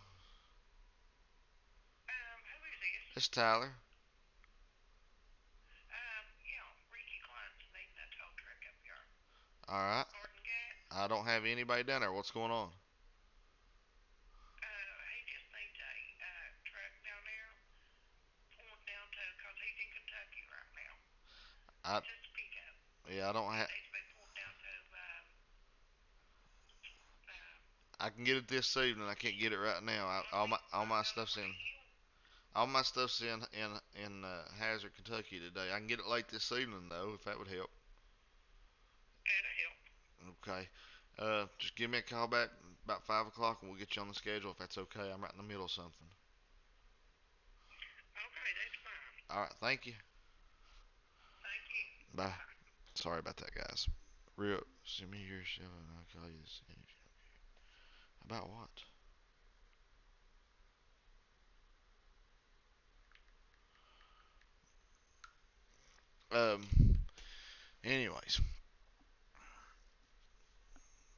it's Tyler. All right. I don't have anybody down there. What's going on? I yeah, I don't have. I can get it this evening. I can't get it right now. All my stuff's in. All my stuff's in Hazard, Kentucky today. I can get it late this evening though, if that would help. Okay. Just give me a call back about 5 o'clock and we'll get you on the schedule if that's okay. I'm right in the middle of something. All right. Thank you. Bye. Sorry about that, guys. Real. Send me your show and I'll call you this. About what? Um. Anyways,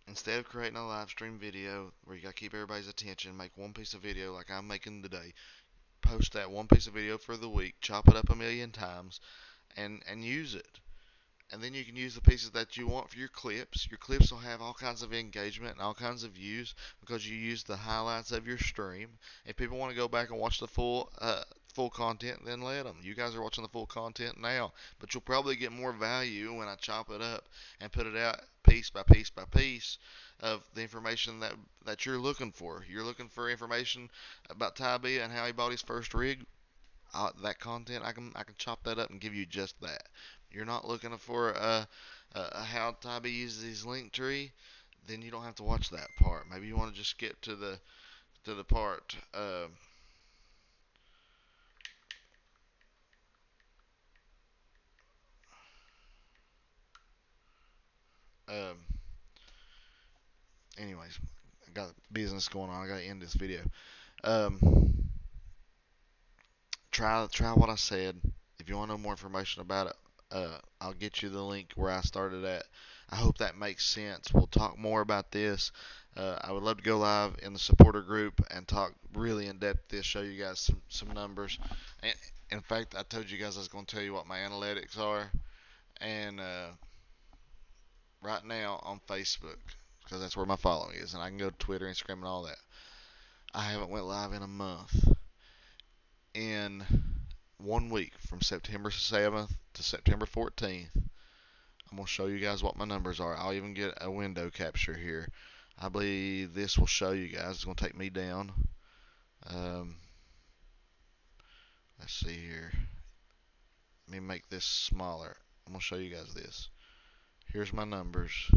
instead of creating a live stream video where you gotta keep everybody's attention, make one piece of video like I'm making today. Post that one piece of video for the week, chop it up a million times, and use it. And then you can use the pieces that you want for your clips. Your clips will have all kinds of engagement and all kinds of views because you use the highlights of your stream. If people want to go back and watch the full content, then let them. You guys are watching the full content now, but you'll probably get more value when I chop it up and put it out piece by piece by piece of the information that you're looking for. You're looking for information about TyB and how he bought his first rig. That content, I can chop that up and give you just that. You're not looking for how TyB uses his link tree, then you don't have to watch that part. Maybe you want to just skip to the part. Um, anyways, I got business going on. I gotta end this video. Um, try what I said. If you want to know more information about it, I'll get you the link where I started at. I hope that makes sense. We'll talk more about this. I would love to go live in the supporter group and talk really in depth this, show you guys some numbers. And, in fact, I told you guys I was going to tell you what my analytics are. And right now on Facebook, because that's where my following is, and I can go to Twitter, Instagram, and all that. I haven't went live in a month. In one week, from September 7th to September 14th, I'm going to show you guys what my numbers are. I'll even get a window capture here. I believe this will show you guys. It's going to take me down. Um, let's see here. Let me make this smaller. I'm going to show you guys this. Here's my numbers.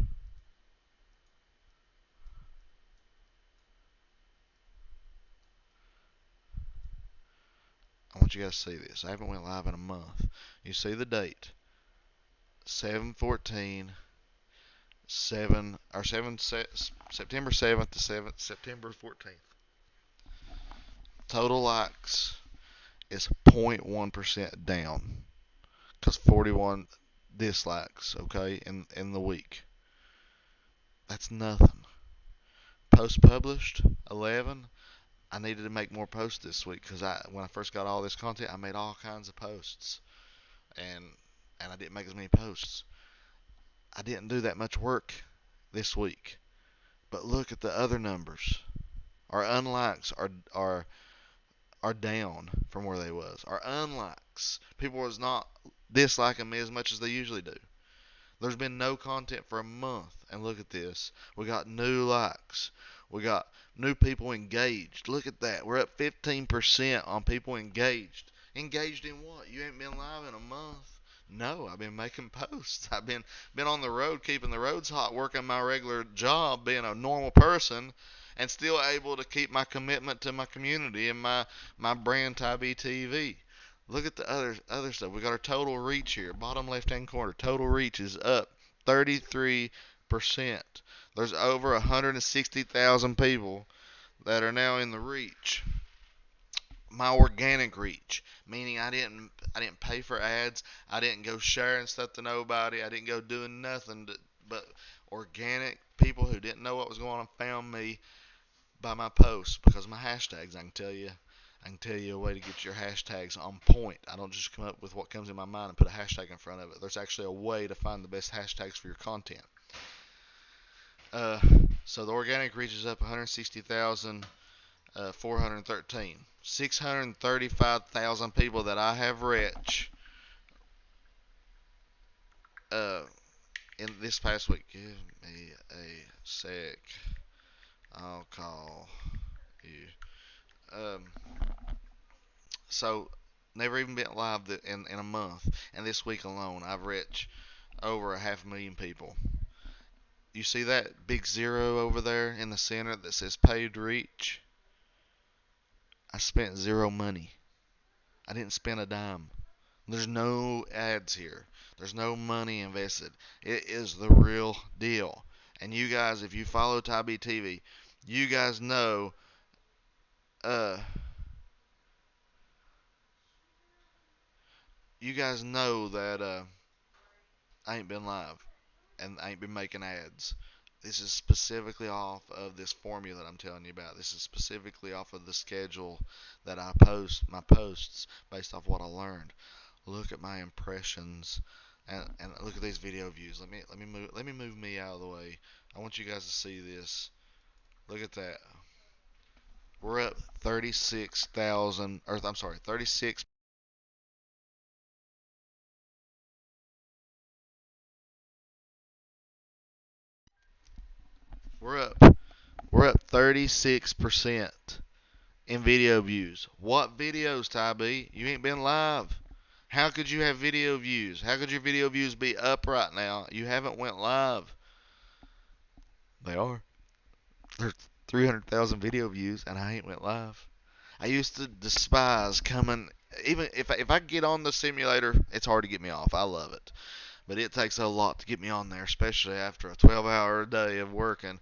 I want you guys to see this. I haven't went live in a month. You see the date. 7/14, 7 September 7th to September 14th. Total likes is 0.1% down because 41 dislikes, okay, in the week. That's nothing. Post published 11. I needed to make more posts this week because when I first got all this content, I made all kinds of posts, and I didn't make as many posts. I didn't do that much work this week. But look at the other numbers. Our unlikes are down from where they was. Our unlikes, people was not disliking me as much as they usually do. There's been no content for a month, and look at this. We got new likes. We got new people engaged. Look at that. We're up 15% on people engaged. Engaged in what? You ain't been live in a month. No, I've been making posts. I've been on the road, keeping the roads hot, working my regular job, being a normal person, and still able to keep my commitment to my community and my brand TyBtv. Look at the other stuff. We got our total reach here. Bottom left hand corner. Total reach is up 33%. There's over 160,000 people that are now in the reach. My organic reach, meaning I didn't pay for ads. I didn't go sharing stuff to nobody. I didn't go doing nothing but organic people who didn't know what was going on found me by my posts because of my hashtags. I can tell you a way to get your hashtags on point. I don't just come up with what comes in my mind and put a hashtag in front of it. There's actually a way to find the best hashtags for your content. Uh, so the organic reach is up 160,413. 635,000 people that I have reached uh, in this past week. Give me a sec. I'll call you. Um, so never even been live in a month, and this week alone I've reached over a 500,000 people. You see that big zero over there in the center that says paid reach? I spent zero money. I didn't spend a dime. There's no ads here. There's no money invested. It is the real deal. And you guys, if you follow TyBtv, you guys know uh that I ain't been live and I ain't been making ads. This is specifically off of this formula that I'm telling you about. This is specifically off of the schedule that I post my posts based off what I learned. Look at my impressions and look at these video views. Let me move me out of the way. I want you guys to see this. Look at that. We're up 36,000 or I'm sorry, 36. We're up we're up 36% in video views. What videos, Ty B? You ain't been live. How could you have video views? How could your video views be up right now? You haven't went live. They are. There's 300,000 video views, and I ain't went live. I used to despise coming. Even if I get on the simulator, it's hard to get me off. I love it, but it takes a lot to get me on there, especially after a 12-hour day of working.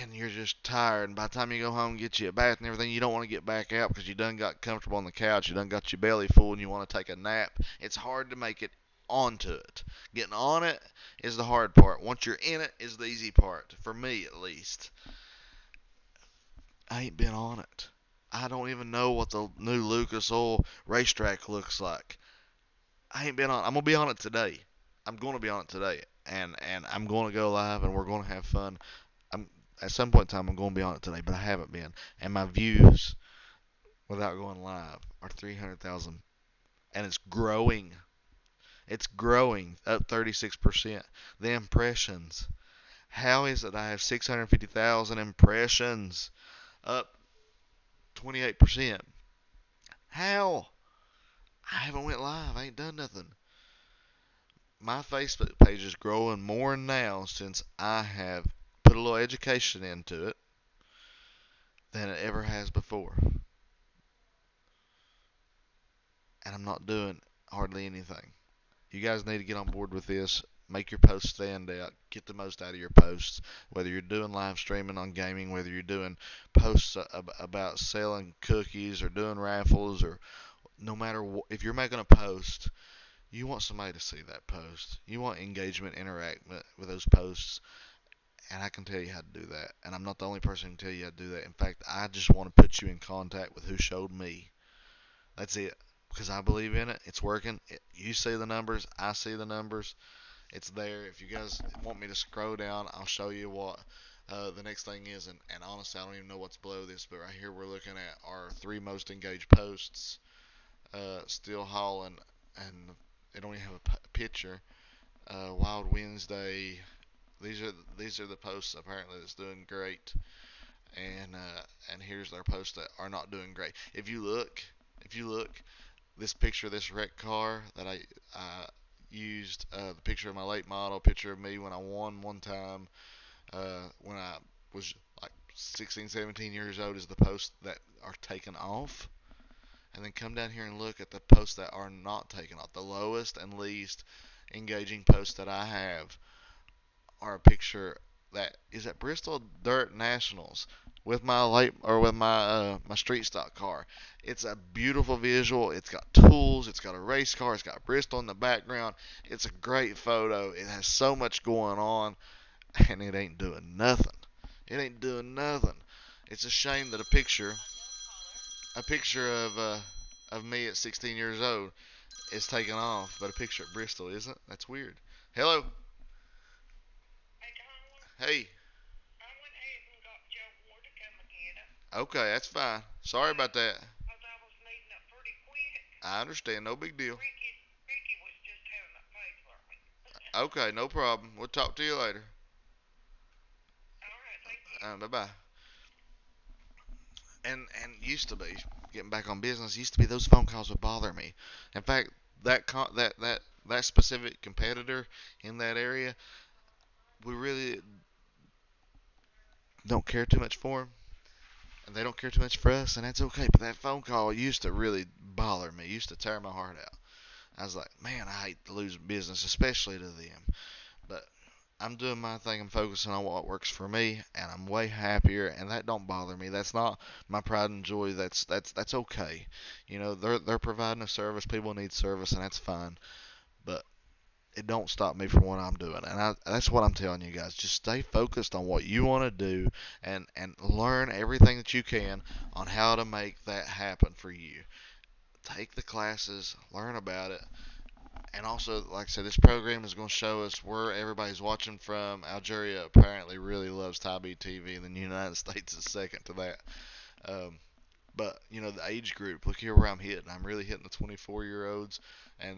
And you're just tired. And by the time you go home and get you a bath and everything, you don't want to get back out because you done got comfortable on the couch. You done got your belly full and you want to take a nap. It's hard to make it onto it. Getting on it is the hard part. Once you're in it is the easy part. For me, at least. I ain't been on it. I don't even know what the new Lucas Oil racetrack looks like. I ain't been on. I'm gonna be on it today. I'm gonna be on it today, and I'm gonna go live, and we're gonna have fun. I'm at some point in time I'm gonna be on it today, but I haven't been, and my views without going live are 300,000, and it's growing. It's growing up 36%. The impressions. How is it I have 650,000 impressions? Up 28%. How? I haven't went live. I ain't done nothing. My Facebook page is growing more now since I have put a little education into it than it ever has before. And I'm not doing hardly anything. You guys need to get on board with this. Make your posts stand out. Get the most out of your posts. Whether you're doing live streaming on gaming, whether you're doing posts about selling cookies or doing raffles, or no matter what, if you're making a post, you want somebody to see that post. You want engagement, interaction with those posts. And I can tell you how to do that. And I'm not the only person who can tell you how to do that. In fact, I just want to put you in contact with who showed me. That's it. Because I believe in it. It's working. You see the numbers. I see the numbers. It's there. If you guys want me to scroll down, I'll show you what the next thing is. And honestly, I don't even know what's below this. But right here, we're looking at our 3 most engaged posts. Still hauling. And they don't even have a picture. Wild Wednesday. These are the posts apparently that's doing great, and here's their posts that are not doing great. If you look, this picture of this wrecked car that I used, the picture of my late model, picture of me when I won one time, when I was like 16, 17 years old, is the posts that are taken off. And then come down here and look at the posts that are not taken off. The lowest and least engaging posts that I have are a picture that is at Bristol Dirt Nationals with my street stock car. It's a beautiful visual. It's got tools. It's got a race car. It's got Bristol in the background. It's a great photo. It has so much going on, and it ain't doing nothing. It ain't doing nothing. It's a shame that a picture of me at 16 years old is taken off, but a picture at Bristol isn't. That's weird. Hello. Hey. Okay, that's fine. Sorry about that. I understand. No big deal. Okay, no problem. We'll talk to you later. Bye bye. And used to be getting back on business. Used to be those phone calls would bother me. In fact, that specific competitor in that area, we really don't care too much for them, and they don't care too much for us, and that's okay. But that phone call used to really bother me. Used to tear my heart out. I was like, man, I hate to lose business, especially to them. But I'm doing my thing. I'm focusing on what works for me, and I'm way happier. And that don't bother me. That's not my pride and joy. That's okay. You know, they're providing a service. People need service, and that's fine. But it don't stop me from what I'm doing. And that's what I'm telling you guys. Just stay focused on what you want to do, and learn everything that you can on how to make that happen for you. Take the classes, learn about it, and also, like I said, this program is going to show us where everybody's watching from. Algeria apparently really loves TyBtv, and the United States is second to that. Um, but you know, the age group. Look here where I'm hitting. I'm really hitting the 24-year-olds and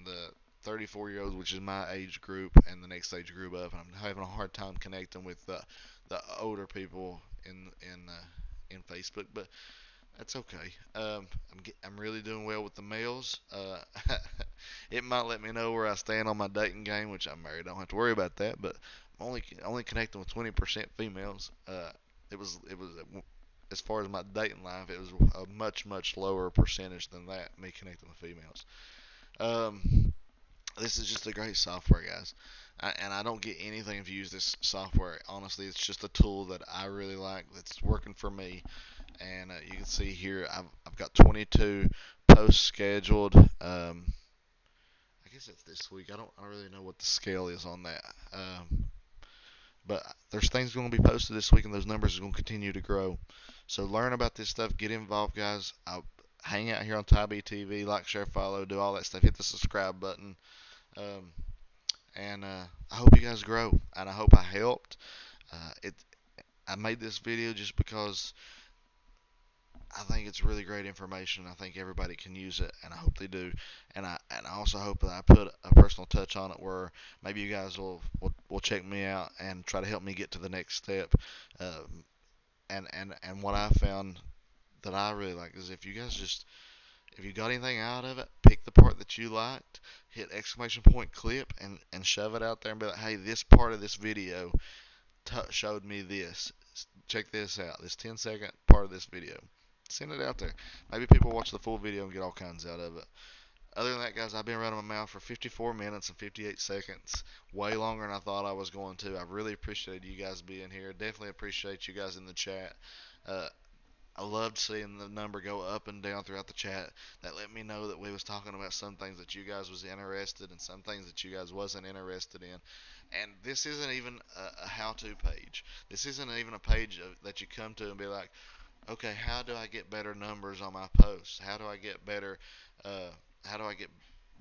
the 34-year-olds, which is my age group, and the next age group up. And I'm having a hard time connecting with the older people in Facebook, but that's okay. I'm really doing well with the males. It might let me know where I stand on my dating game, which I'm married. I don't have to worry about that. But I'm only connecting with 20% females. It was as far as my dating life, it was a much lower percentage than that. Me connecting with females. Um, this is just a great software, guys. And I don't get anything if you use this software. Honestly, it's just a tool that I really like. That's working for me. And you can see here I've got 22 posts scheduled. I guess it's this week. I don't really know what the scale is on that. But there's things going to be posted this week, and those numbers are going to continue to grow. So learn about this stuff. Get involved, guys. I'll hang out here on TyBtv. Like, share, follow, do all that stuff. Hit the subscribe button. Um, and I hope you guys grow, and I hope I helped. I made this video just because I think it's really great information. I think everybody can use it, and I hope they do. And I also hope that I put a personal touch on it, where maybe you guys will check me out and try to help me get to the next step. And what I found that I really like is if you got anything out of it, pick the part that you liked, hit exclamation point clip, and shove it out there and be like, hey, this part of this video showed me this. Check this out. This 10-second part of this video. Send it out there. Maybe people watch the full video and get all kinds out of it. Other than that, guys, I've been running my mouth for 54 minutes and 58 seconds. Way longer than I thought I was going to. I really appreciate you guys being here. Definitely appreciate you guys in the chat. Uh, I loved seeing the number go up and down throughout the chat. That let me know that we was talking about some things that you guys was interested in, some things that you guys wasn't interested in. And this isn't even a how-to page. This isn't even a page that you come to and be like, okay, how do I get better numbers on my posts? Uh, how do I get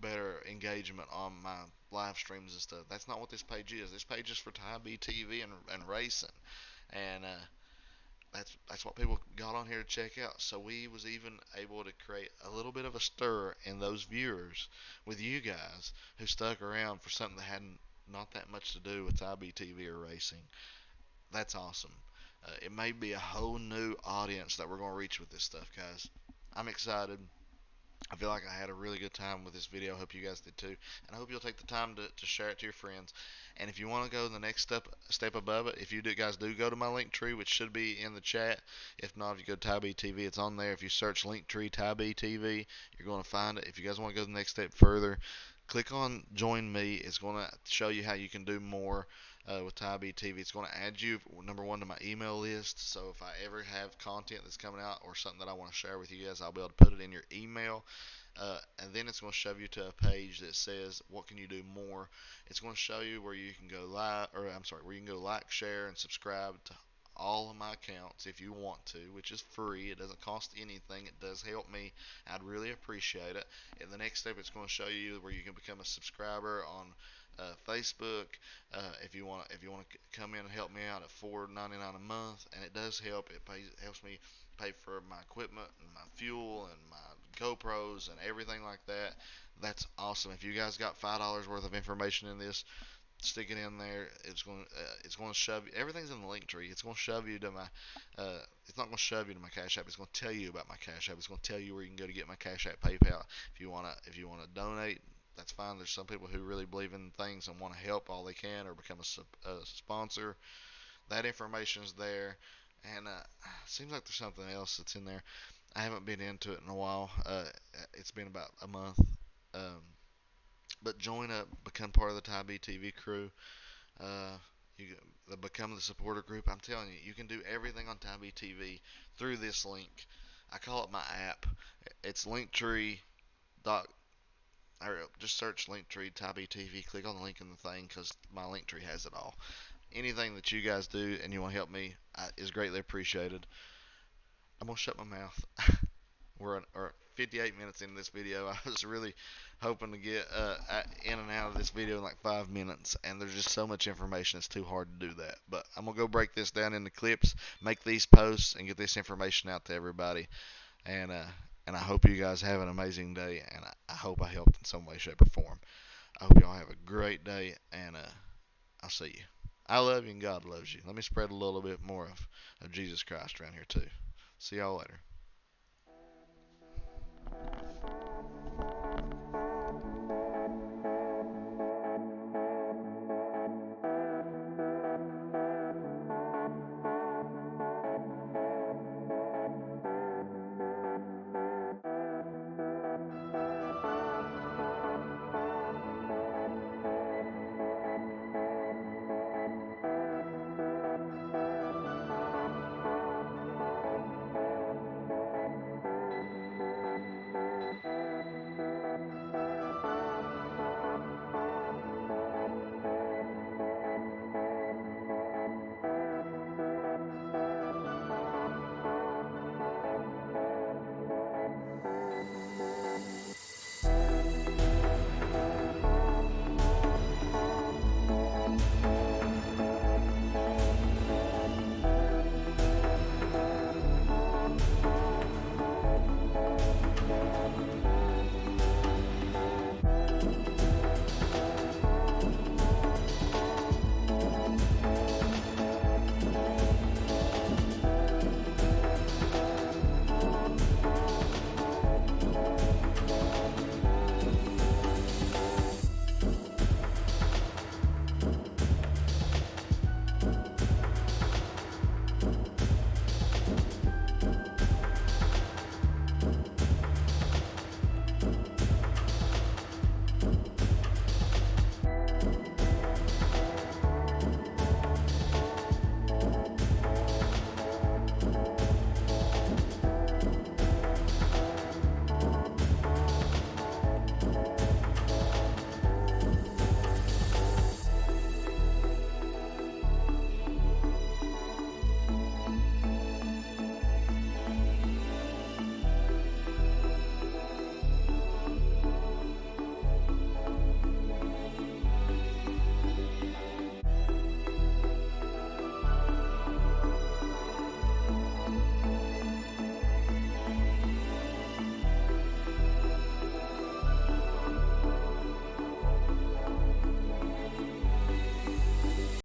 better engagement on my live streams and stuff? That's not what this page is. This page is for TyBtv and racing. And that's what people got on here to check out. So we was even able to create a little bit of a stir in those viewers with you guys who stuck around for something that hadn't not that much to do with TyBtv or racing. That's awesome. It may be a whole new audience that we're going to reach with this stuff, guys. I'm excited. I feel like I had a really good time with this video. I hope you guys did too. And I hope you'll take the time to share it to your friends. And if you want to go the next step above it, if you guys do go to my link tree, which should be in the chat. If not, if you go to TyBtv, it's on there. If you search link tree TyBtv, you're going to find it. If you guys want to go the next step further, click on join me. It's going to show you how you can do more with TyBtv. It's going to add you, number one, to my email list. So if I ever have content that's coming out or something that I want to share with you guys, I'll be able to put it in your email. And then it's going to shove you to a page that says, what can you do more? It's going to show you where you can go live, or I'm sorry, where you can go like, share, and subscribe to all of my accounts if you want to, which is free. It doesn't cost anything. It does help me. I'd really appreciate it. In the next step, it's going to show you where you can become a subscriber on Facebook. If you want to come in and help me out at $4.99 a month, and it does help. Helps me pay for my equipment and my fuel and my GoPros and everything like that. That's awesome. If you guys got $5 worth of information in this, stick it in there. It's going to shove you. Everything's in the link tree. It's going to shove you to my. It's not going to shove you to my Cash App. It's going to tell you about my Cash App. It's going to tell you where you can go to get my Cash App, PayPal. If you wanna donate, that's fine. There's some people who really believe in things and want to help all they can or become a sponsor. That information's there. And seems like there's something else that's in there. I haven't been into it in a while. It's been about a month. Um, but join up, become part of the TyBtv crew. Uh, you become the supporter group. I'm telling you, you can do everything on TyBtv through this link. I call it my app. It's Linktree. Dot, or just search Linktree TyBtv. Click on the link in the thing because my Linktree has it all. Anything that you guys do and you want to help me is greatly appreciated. I'm gonna shut my mouth. We're 58 minutes into this video. I was really hoping to get in and out of this video in like 5 minutes, and there's just so much information, it's too hard to do that. But I'm going to go break this down into clips, make these posts, and get this information out to everybody. And I hope you guys have an amazing day, and I hope I helped in some way, shape, or form. I hope y'all have a great day, and I'll see you. I love you, and God loves you. Let me spread a little bit more of Jesus Christ around here, too. See y'all later.